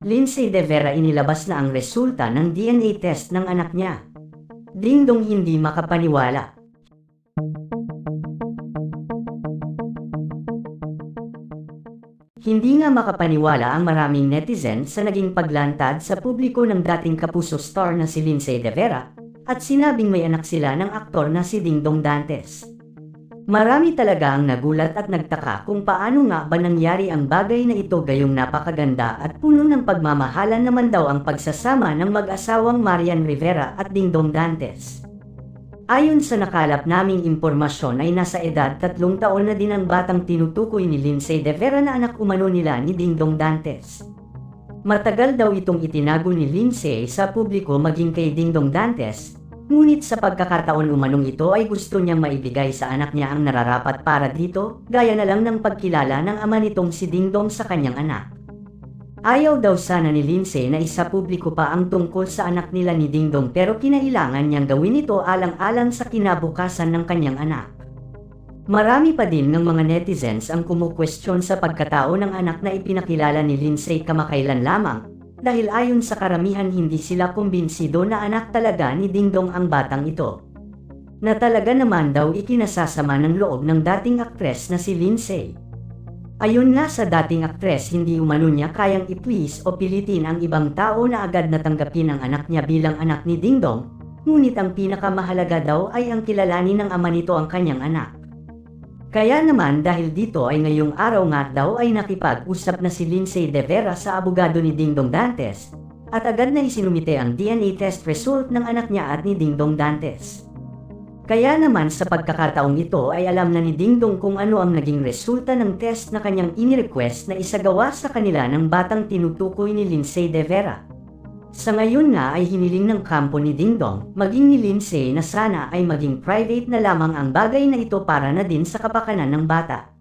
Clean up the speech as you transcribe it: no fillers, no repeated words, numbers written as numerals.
Lindsay De Vera inilabas na ang resulta ng DNA test ng anak niya. Dingdong hindi makapaniwala. Hindi nga makapaniwala ang maraming netizen sa naging paglantad sa publiko ng dating kapuso star na si Lindsay De Vera at sinabing may anak sila ng aktor na si Dingdong Dantes. Marami talaga ang nagulat at nagtaka kung paano nga ba nangyari ang bagay na ito, gayong napakaganda at puno ng pagmamahalan naman daw ang pagsasama ng mag-asawang Marian Rivera at Dingdong Dantes. Ayon sa nakalap naming impormasyon ay nasa edad 3 taon na din ang batang tinutukoy ni Lindsay De Vera na anak umano nila ni Dingdong Dantes. Matagal daw itong itinago ni Lindsay sa publiko maging kay Dingdong Dantes, ngunit sa pagkakataon umanong ito ay gusto niyang maibigay sa anak niya ang nararapat para dito, gaya na lang ng pagkilala ng ama nitong si Dingdong sa kanyang anak. Ayaw daw sana ni Lindsay na isa publiko pa ang tungkol sa anak nila ni Dingdong, pero kinailangan niyang gawin ito alang-alang sa kinabukasan ng kanyang anak. Marami pa din ng mga netizens ang kumukwestiyon sa pagkatao ng anak na ipinakilala ni Lindsay kamakailan lamang, dahil ayon sa karamihan hindi sila kumbinsido na anak talaga ni Dingdong ang batang ito. Na talaga naman daw ikinasasama ng loob ng dating aktres na si Lindsay. Ayon nga sa dating aktres, hindi umano niya kayang i-please o pilitin ang ibang tao na agad natanggapin ang anak niya bilang anak ni Dingdong, ngunit ang pinakamahalaga daw ay ang kilalanin ng ama nito ang kanyang anak. Kaya naman dahil dito ay ngayong araw nga daw ay nakipag-usap na si Lindsay De Vera sa abogado ni Dingdong Dantes, at agad na isinumite ang DNA test result ng anak niya at ni Dingdong Dantes. Kaya naman sa pagkakataong ito ay alam na ni Dingdong kung ano ang naging resulta ng test na kanyang inirequest na isagawa sa kanila ng batang tinutukoy ni Lindsay De Vera. Sa ngayon nga ay hiniling ng kampo ni Dingdong, maging ni Lindsay, na sana ay maging private na lamang ang bagay na ito para na din sa kapakanan ng bata.